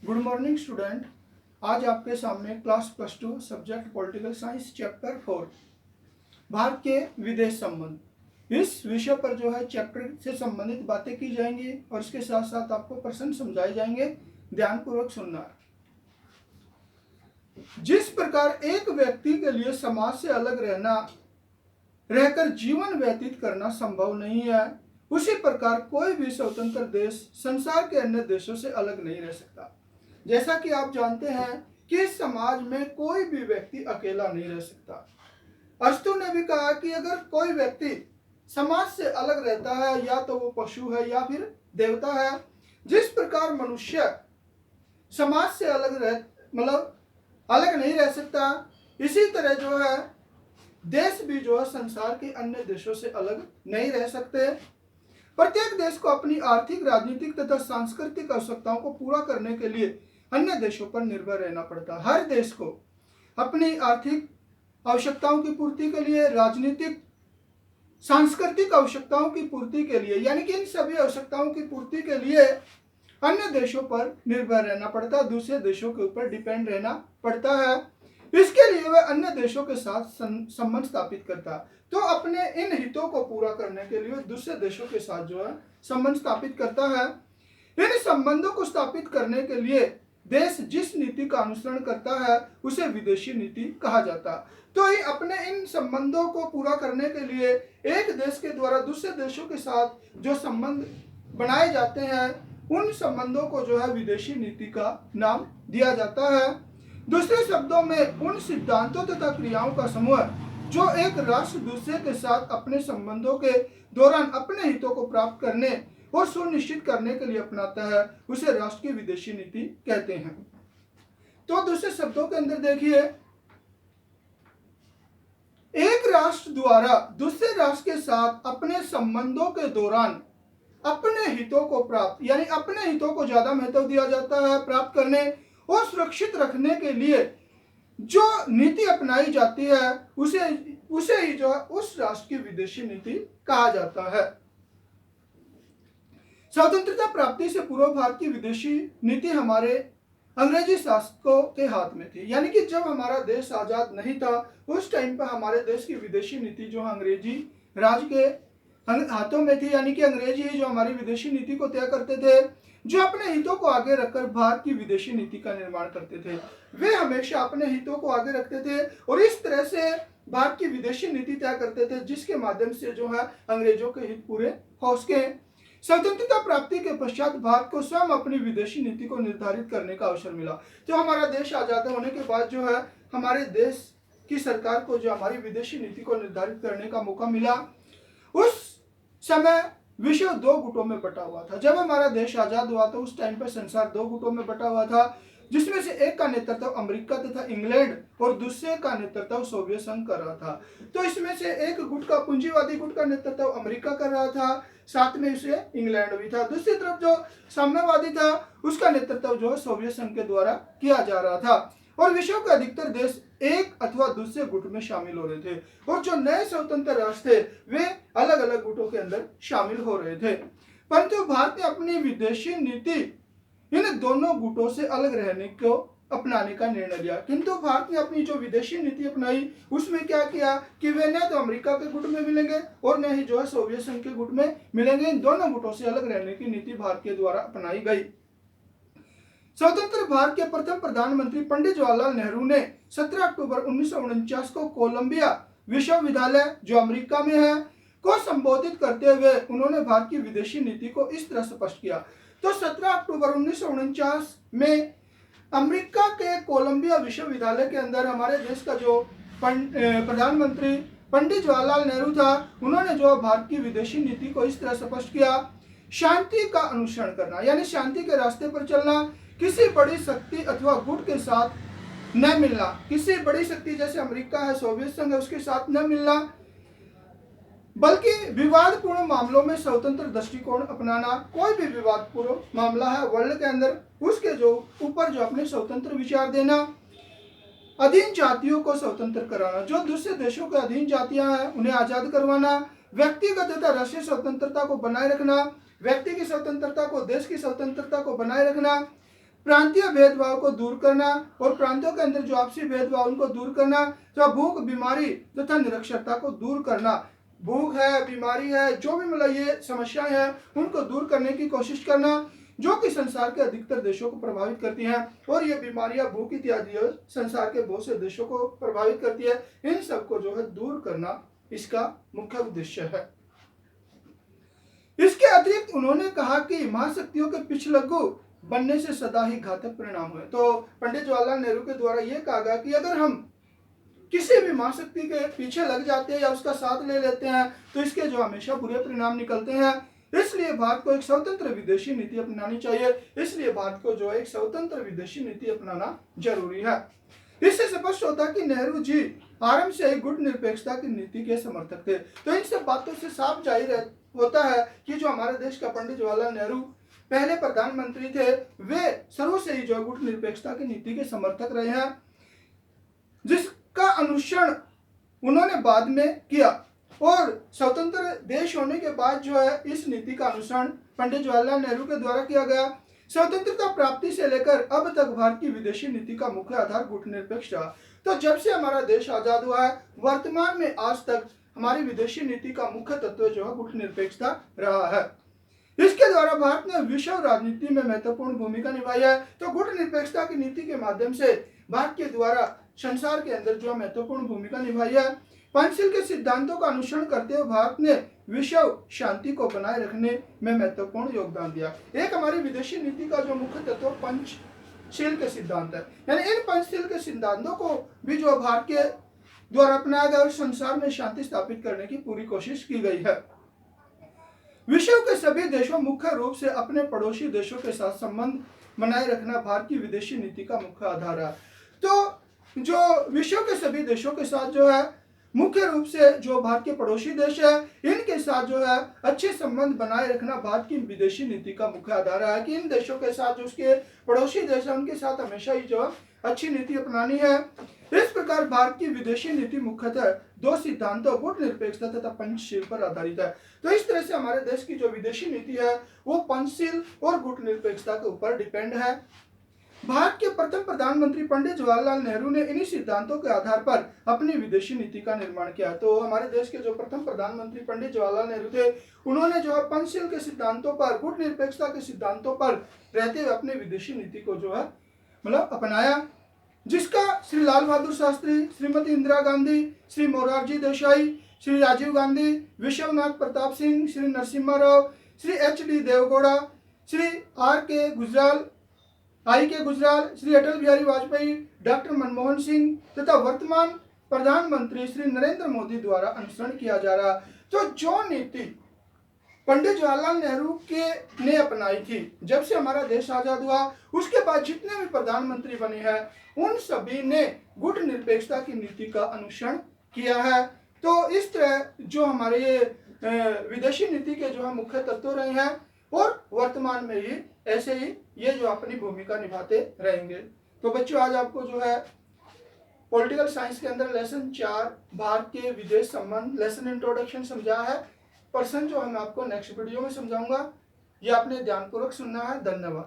Good morning student. आज आपके सामने class +2 subject political science chapter 4 Bharat के विदेश संबंध, इस विषय पर जो है चैप्टर से संबंधित बातें की जाएंगी और इसके साथ साथ आपको प्रश्न समझाए जाएंगे। ध्यानपूर्वक सुनना। जिस प्रकार एक व्यक्ति के लिए समाज से अलग रहकर जीवन व्यतीत करना संभव नहीं है, उसी प्रकार कोई भी स्वतंत्र देश संसार के अन्य देशों से अलग नहीं रह सकता। जैसा कि आप जानते हैं कि इस समाज में कोई भी व्यक्ति अकेला नहीं रह सकता। अरस्तु ने भी कहा कि अगर कोई व्यक्ति समाज से अलग रहता है या तो वो पशु है या फिर देवता है। जिस प्रकार मनुष्य समाज से अलग नहीं रह सकता, इसी तरह जो है देश भी जो है संसार के अन्य देशों से अलग नहीं रह सकते। प्रत्येक देश को अपनी आर्थिक, राजनीतिक तथा सांस्कृतिक आवश्यकताओं को पूरा करने के लिए अन्य देशों पर निर्भर रहना पड़ता है। हर देश को अपनी आर्थिक आवश्यकताओं की पूर्ति के लिए, राजनीतिक, सांस्कृतिक आवश्यकताओं की पूर्ति के लिए, यानी कि इन सभी आवश्यकताओं की पूर्ति के लिए अन्य देशों पर निर्भर रहना पड़ता है, दूसरे देशों के ऊपर डिपेंड रहना पड़ता है। इसके लिए वह अन्य देशों के साथ संबंध स्थापित करता है। तो अपने इन हितों को पूरा करने के लिए दूसरे देशों के साथ जो है संबंध स्थापित करता है। इन संबंधों को स्थापित करने के लिए देश जिस नीति का अनुसरण करता है उसे विदेशी नीति कहा जाता है। तो ये अपने इन संबंधों को पूरा करने के लिए एक देश के द्वारा दूसरे देशों के साथ जो संबंध बनाए जाते हैं, उन संबंधों को जो है विदेशी नीति का नाम दिया जाता है। दूसरे शब्दों में उन सिद्धांतों तथा क्रियाओं का समूह जो एक राष्ट्र दूसरे के साथ अपने संबंधों के दौरान अपने हितों को प्राप्त करने और सुनिश्चित करने के लिए अपनाता है, उसे राष्ट्र की विदेशी नीति कहते हैं। तो दूसरे शब्दों के अंदर देखिए, एक राष्ट्र द्वारा दूसरे राष्ट्र के साथ अपने संबंधों के दौरान अपने हितों को प्राप्त, यानी अपने हितों को ज्यादा महत्व दिया जाता है प्राप्त करने और सुरक्षित रखने के लिए जो नीति अपनाई जाती है उसे ही जो है उस राष्ट्र की विदेशी नीति कहा जाता है। स्वतंत्रता प्राप्ति से पूर्व भारत की विदेशी नीति हमारे अंग्रेजी शासकों के हाथ में थी। यानी कि जब हमारा देश आजाद नहीं था उस टाइम पर हमारे देश की विदेशी नीति जो अंग्रेजी राज के हाथों में थी। यानी कि अंग्रेजी ही जो हमारी विदेशी नीति को तय करते थे, जो अपने हितों को आगे रखकर भारत की विदेशी नीति का निर्माण करते थे। वे हमेशा अपने हितों को आगे रखते थे और इस तरह से भारत की विदेशी नीति तय करते थे जिसके माध्यम से जो है अंग्रेजों के हित पूरे हो सके। स्वतंत्रता प्राप्ति के पश्चात भारत को स्वयं अपनी विदेशी नीति को निर्धारित करने का अवसर मिला। तो हमारा देश आजाद होने के बाद जो है हमारे देश की सरकार को जो हमारी विदेशी नीति को निर्धारित करने का मौका मिला। उस समय विश्व 2 गुटों में बटा हुआ था। जब हमारा देश आजाद हुआ तो उस टाइम पर संसार 2 गुटों में बटा हुआ था, जिसमें से एक का नेतृत्व अमेरिका तथा इंग्लैंड और दूसरे का नेतृत्व सोवियत संघ कर रहा था। तो इसमें से एक गुट का, पूंजीवादी गुट का नेतृत्व अमेरिका कर रहा था, साथ में इसे इंग्लैंड भी था। दूसरी तरफ जो साम्यवादी था उसका नेतृत्व जो सोवियत संघ के द्वारा किया जा रहा था और विश्व के अधिकतर देश एक अथवा दूसरे गुट में शामिल हो रहे थे और जो नए स्वतंत्र राष्ट्र थे वे अलग अलग गुटों के अंदर शामिल हो रहे थे। परंतु भारत ने अपनी विदेशी नीति इन दोनों गुटों से अलग रहने को अपनाने का निर्णय लिया। किंतु भारत ने अपनी जो विदेशी नीति अपनाई उसमें क्या किया कि वे न तो अमेरिका के गुट में मिलेंगे और न ही जो है सोवियत संघ के गुट में मिलेंगे। इन दोनों गुटों से अलग रहने की नीति भारत के द्वारा अपनाई गई। स्वतंत्र भारत के प्रथम प्रधानमंत्री पंडित जवाहरलाल नेहरू ने 17 अक्टूबर 1949 को कोलंबिया विश्वविद्यालय जो अमेरिका में है को संबोधित करते हुए उन्होंने भारत की विदेशी नीति को इस तरह स्पष्ट किया। तो 17 अक्टूबर 1949 में अमेरिका के कोलंबिया विश्वविद्यालय के अंदर हमारे देश का जो प्रधानमंत्री पंडित जवाहरलाल नेहरू था, उन्होंने जो भारत की विदेशी नीति को इस तरह स्पष्ट किया। शांति का अनुसरण करना, यानी शांति के रास्ते पर चलना, किसी बड़ी शक्ति अथवा गुट के साथ न मिलना, किसी बड़ी शक्ति जैसे अमेरिका है, सोवियत संघ है, उसके साथ न मिलना, बल्कि विवादपूर्ण मामलों में स्वतंत्र दृष्टिकोण अपनाना। कोई भी विवादपूर्ण मामला है वर्ल्ड के अंदर उसके जो ऊपर जो अपने स्वतंत्र विचार देना, अधीन जातियों को स्वतंत्र कराना, जो दूसरे देशों के अधीन जातियां हैं उन्हें आजाद करवाना, व्यक्तिगत तथा राष्ट्रीय स्वतंत्रता को बनाए रखना, व्यक्ति की स्वतंत्रता को, देश की स्वतंत्रता को बनाए रखना, प्रांतीय भेदभाव को दूर करना और प्रांतों के अंदर जो आपसी भेदभाव उनको दूर करना, तो भूख, बीमारी तथा निरक्षरता को दूर करना। भूख है, बीमारी है, जो भी मतलब ये समस्याएं हैं उनको दूर करने की कोशिश करना, जो कि संसार के अधिकतर देशों को प्रभावित करती हैं। और ये बीमारियां, भूख इत्यादि संसार के बहुत से देशों को प्रभावित करती है। इन सबको जो है दूर करना इसका मुख्य उद्देश्य है। इसके अतिरिक्त उन्होंने कहा कि महाशक्तियों के पिछलग्गू बनने से सदा ही घातक परिणाम हुए। तो पंडित जवाहरलाल नेहरू के द्वारा यह कहा गया कि अगर हम किसी भी महाशक्ति के पीछे लग जाते हैं या उसका साथ ले लेते हैं तो इसके जो हमेशा बुरे परिणाम निकलते हैं। इसलिए भारत को एक स्वतंत्र विदेशी नीति अपनानी चाहिए। इसलिए भारत को जो एक स्वतंत्र विदेशी नीति अपनाना जरूरी है। इससे स्पष्ट होता है कि नेहरू जी आरंभ से ही गुट निरपेक्षता की नीति के समर्थक थे। तो इन सब बातों से साफ जाहिर होता है कि जो हमारे देश का पंडित जवाहरलाल नेहरू पहले प्रधानमंत्री थे, वे शुरू से ही जो गुट निरपेक्षता की नीति के समर्थक रहे हैं, जिसका अनुसरण उन्होंने बाद में किया। और स्वतंत्र देश होने के बाद जो है इस नीति का अनुसरण पंडित जवाहरलाल नेहरू के द्वारा किया गया। स्वतंत्रता प्राप्ति से लेकर अब तक भारत की विदेशी नीति का मुख्य आधार गुट निरपेक्ष रहा। तो जब से हमारा देश आजाद हुआ है, वर्तमान में आज तक हमारी विदेशी नीति का मुख्य तत्व जो है गुट निरपेक्षता रहा है। इसके द्वारा भारत ने विश्व राजनीति में महत्वपूर्ण भूमिका निभाई है। तो गुट निरपेक्षता की नीति के माध्यम से भारत के द्वारा संसार के अंदर जो महत्वपूर्ण भूमिका निभाई है। पंचशील के सिद्धांतों का अनुसरण करते हुए भारत ने विश्व शांति को बनाए रखने में महत्वपूर्ण योगदान दिया। एक हमारी विदेशी नीति का जो मुख्य तत्व पंचशील के सिद्धांत है, यानी इन पंचशील के सिद्धांतों को भी जो भारत के द्वारा अपनाया गया और संसार में शांति स्थापित करने की पूरी कोशिश की गई है। विश्व के सभी देशों मुख्य रूप से अपने पड़ोसी देशों के साथ संबंध बनाए रखना भारत की विदेशी नीति का मुख्य आधार है। तो जो विश्व के सभी देशों के साथ जो है मुख्य रूप से जो भारत के पड़ोसी देश है, इनके साथ जो है अच्छे संबंध बनाए रखना भारत की विदेशी नीति का मुख्य आधार है कि इन देशों के साथ जो उसके पड़ोसी देश है उनके साथ हमेशा ही जो अच्छी नीति अपनानी है। इस प्रकार भारत की विदेशी नीति मुख्यतः दो सिद्धांतों गुट निरपेक्षता तथा पंचशील पर आधारित है। तो इस तरह से हमारे देश की जो विदेशी नीति है वो पंचशील और गुट निरपेक्षता के ऊपर डिपेंड है। भारत के प्रथम प्रधानमंत्री पंडित जवाहरलाल नेहरू ने इन्हीं सिद्धांतों के आधार पर अपनी विदेशी नीति का निर्माण किया। तो हमारे देश के जो प्रथम प्रधानमंत्री पंडित जवाहरलाल नेहरू थे, उन्होंने जो है पंचशील के सिद्धांतों पर, गुट निरपेक्षता के सिद्धांतों पर रहते हुए अपनी विदेशी नीति को जो है मतलब अपनाया, जिसका Shri Lal Bahadur Shastri, Shrimati Indira Gandhi, Shri Morarji Desai, Shri Rajiv Gandhi, Vishwanath Pratap Singh, Shri Narasimha Rao, Shri H D. Deve Gowda, Shri R.K. Gujral, I.K. Gujral, Shri Atal Bihari Vajpayee, doctor Manmohan Singh तथा वर्तमान प्रधानमंत्री श्री नरेंद्र मोदी द्वारा अनुसरण किया जा रहा। तो जो नीति पंडित जवाहरलाल नेहरू के ने अपनाई थी जब से हमारा देश आजाद हुआ, उसके बाद जितने भी प्रधानमंत्री बने हैं उन सभी ने गुट निरपेक्षता की नीति का अनुसरण किया है। तो इस तरह जो हमारे ये विदेशी नीति के जो है मुख्य तत्व रहे हैं और वर्तमान में ही ऐसे ही ये जो अपनी भूमिका निभाते रहेंगे। तो बच्चों, आज आपको जो है पॉलिटिकल साइंस के अंदर लेसन 4 भारत के विदेश संबंध लेसन इंट्रोडक्शन समझा है। पर्सन जो है मैं आपको नेक्स्ट वीडियो में समझाऊंगा। ये आपने ध्यानपूर्वक सुनना है। धन्यवाद।